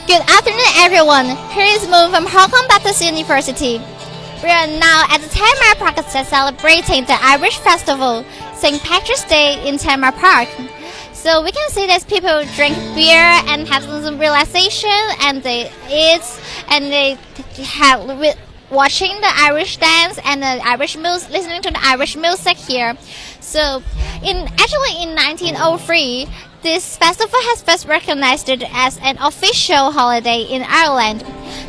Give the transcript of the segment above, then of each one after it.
Good afternoon, everyone. Here is Moon from Hong Kong Baptist University. We are now at the Tamar Park celebrating the Irish Festival, St. Patrick's Day in Tamar Park. So we can see that people drink beer and have some relaxation, and they eat, and they have watching the Irish dance and the Irish music, listening to the Irish music here. So in 1903. This festival has first recognized it as an official holiday in Ireland.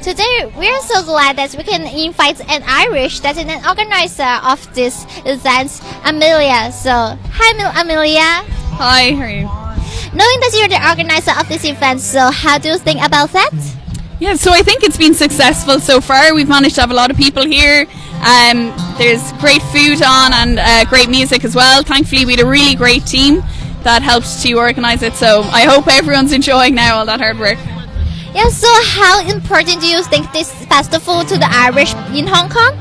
Today, we are so glad that we can invite an Irish that is an organizer of this event, Amelia. So, hi, Amelia. Hi, how are you? Knowing that you're the organizer of this event, so how do you think about that? Yeah, so I think it's been successful so far. We've managed to have a lot of people here. There's great food on and great music as well. Thankfully, we had a really great team that helped to organise it, so I hope everyone's enjoying now all that hard work. Yeah, so how important do you think this festival to the Irish in Hong Kong?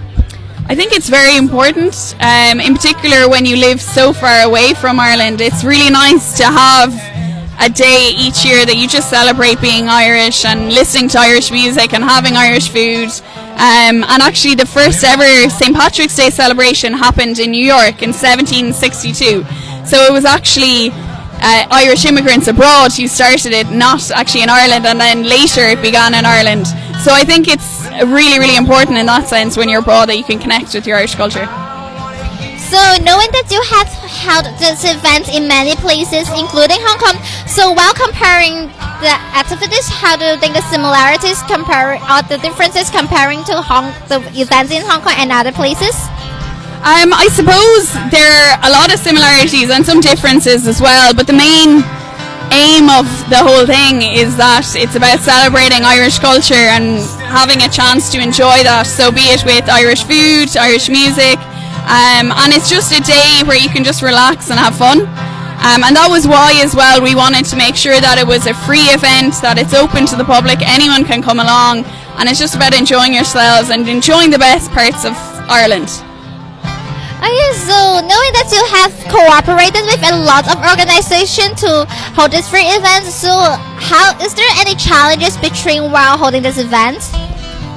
I think it's very important, in particular when you live so far away from Ireland. It's really nice to have a day each year that you just celebrate being Irish and listening to Irish music and having Irish food. And actually the first ever St. Patrick's Day celebration happened in New York in 1762. So it was actually Irish immigrants abroad who started it, not actually in Ireland, and then later it began in Ireland. So I think it's really, really important in that sense when you're abroad that you can connect with your Irish culture. So knowing that you have held this event in many places, including Hong Kong, so while comparing the activities, how do you think the similarities or the differences comparing to the events in Hong Kong and other places? I suppose there are a lot of similarities and some differences as well, but the main aim of the whole thing is that it's about celebrating Irish culture and having a chance to enjoy that, so be it with Irish food, Irish music, and it's just a day where you can just relax and have fun. And that was why as well we wanted to make sure that it was a free event, that it's open to the public, anyone can come along, and it's just about enjoying yourselves and enjoying the best parts of Ireland. Okay, so knowing that you have cooperated with a lot of organizations to hold this free event, so is there any challenges while holding this event?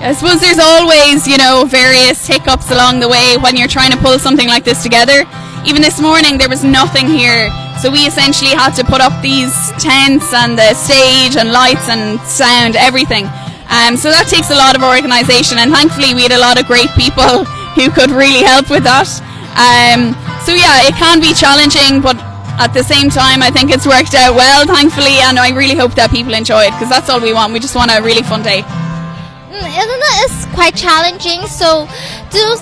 I suppose there's always, various hiccups along the way when you're trying to pull something like this together. Even this morning there was nothing here, so we essentially had to put up these tents and the stage and lights and sound, everything. So that takes a lot of organisation, and thankfully we had a lot of great people who could really help with that. So yeah, it can be challenging, but at the same time I think it's worked out well, thankfully, and I really hope that people enjoy it, because that's all we want. We just want a really fun day. Isn't it? It's quite challenging, so do you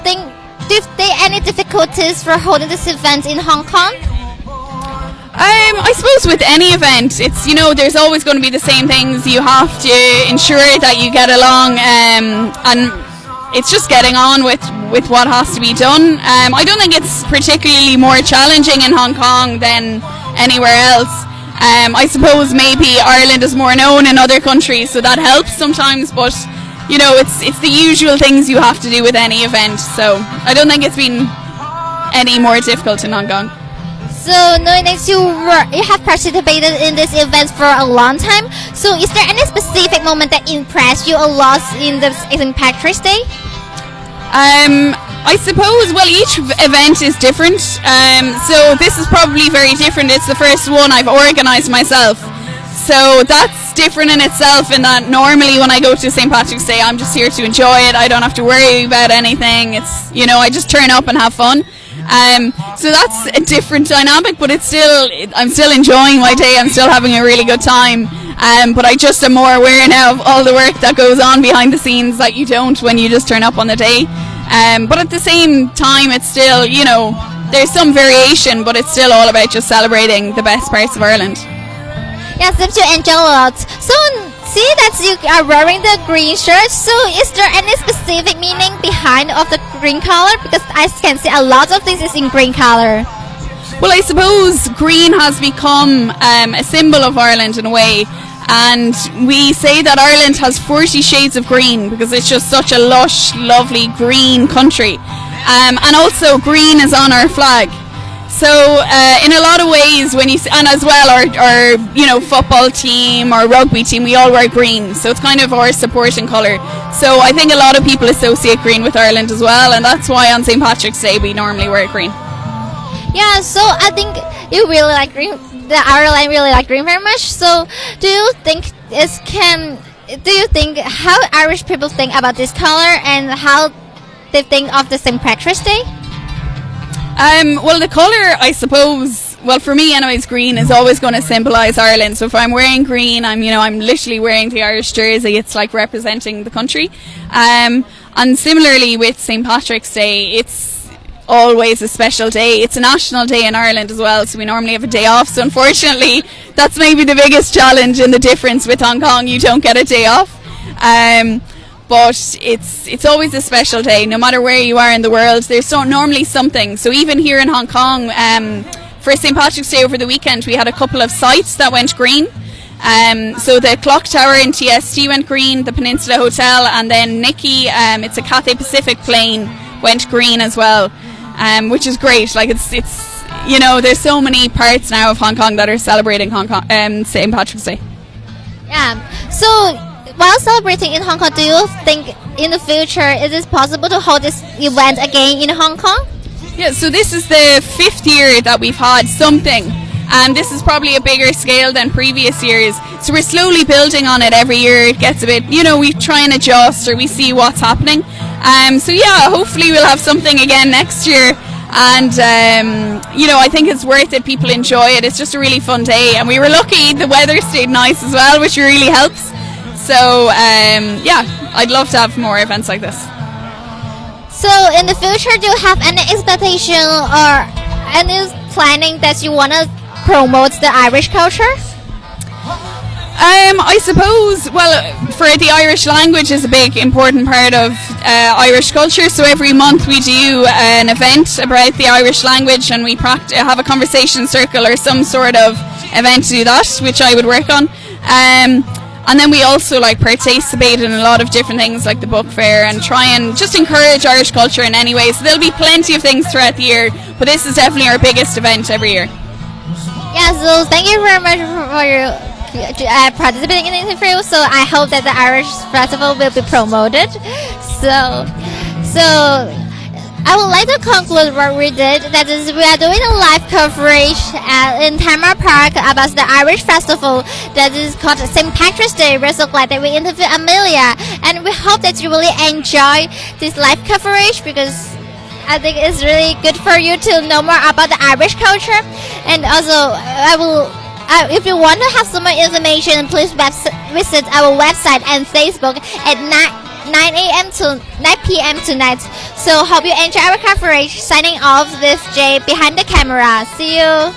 there any difficulties for holding this event in Hong Kong? I suppose with any event, it's there's always going to be the same things. You have to ensure that you get along, and it's just getting on with what has to be done. I don't think it's particularly more challenging in Hong Kong than anywhere else. I suppose maybe Ireland is more known in other countries, so that helps sometimes, but it's the usual things you have to do with any event, so I don't think it's been any more difficult in Hong Kong. So knowing that you have participated in this event for a long time, so is there any specific moment that impressed you a lot in the St. Patrick's Day? I suppose, well, each event is different, so this is probably very different. It's the first one I've organised myself, so that's different in itself, in that normally when I go to St. Patrick's Day I'm just here to enjoy it. I don't have to worry about anything. It's I just turn up and have fun. So that's a different dynamic, but I'm still enjoying my day. I'm still having a really good time, but I just am more aware now of all the work that goes on behind the scenes that you don't when you just turn up on the day. But at the same time, it's still, there's some variation, but it's still all about just celebrating the best parts of Ireland. Yeah, seems you enjoy a lot. So see that you are wearing the green shirt, so is there any specific meaning behind of the green color? Because I can see a lot of this is in green color. Well, I suppose green has become a symbol of Ireland in a way, and we say that Ireland has 40 shades of green because it's just such a lush, lovely green country. And also green is on our flag. So in a lot of ways, when you and as well our football team or rugby team, we all wear green, so it's kind of our supporting colour. So I think a lot of people associate green with Ireland as well, and that's why on St. Patrick's Day we normally wear green. Yeah, so I think you really like green. The Ireland really like green very much. So do you think how Irish people think about this color and how they think of the St. Patrick's Day? Well, the colour, I suppose, well, for me anyways, green is always going to symbolise Ireland. So if I'm wearing green, I'm literally wearing the Irish jersey. It's like representing the country. And similarly with St. Patrick's Day, it's always a special day. It's a national day in Ireland as well, so we normally have a day off. So unfortunately, that's maybe the biggest challenge and the difference with Hong Kong. You don't get a day off. But it's always a special day, no matter where you are in the world. There's normally something. So even here in Hong Kong, for St. Patrick's Day over the weekend, we had a couple of sites that went green. So the Clock Tower in TST went green, the Peninsula Hotel, and then Nikki, it's a Cathay Pacific plane, went green as well, which is great. Like it's there's so many parts now of Hong Kong that are celebrating St. Patrick's Day. Yeah. So while celebrating in Hong Kong, do you think in the future is it possible to hold this event again in Hong Kong? Yeah, so this is the 5th year that we've had something, and this is probably a bigger scale than previous years. So we're slowly building on it every year. It gets a bit, we try and adjust, or we see what's happening. So yeah, hopefully we'll have something again next year. And I think it's worth it. People enjoy it. It's just a really fun day, and we were lucky the weather stayed nice as well, which really helps. So I'd love to have more events like this. So in the future, do you have any expectation or any planning that you want to promote the Irish culture? I suppose, well, for the Irish language is a big important part of Irish culture. So every month we do an event about the Irish language, and we have a conversation circle or some sort of event to do that, which I would work on. And then we also participate in a lot of different things like the book fair, and try and just encourage Irish culture in any way. So there'll be plenty of things throughout the year, but this is definitely our biggest event every year. Yeah, so thank you very much for your participating in the interview. So I hope that the Irish Festival will be promoted. So I would like to conclude what we did. That is, we are doing a live coverage in Tamar Park about the Irish Festival that is called St. Patrick's Day. We're so glad that we interviewed Amelia, and we hope that you really enjoy this live coverage, because I think it's really good for you to know more about the Irish culture. And also, if you want to have some more information, please visit our website and Facebook at 9 a.m. to 9 p.m. tonight. So hope you enjoy our coverage. Signing off, this Jay behind the camera. See you.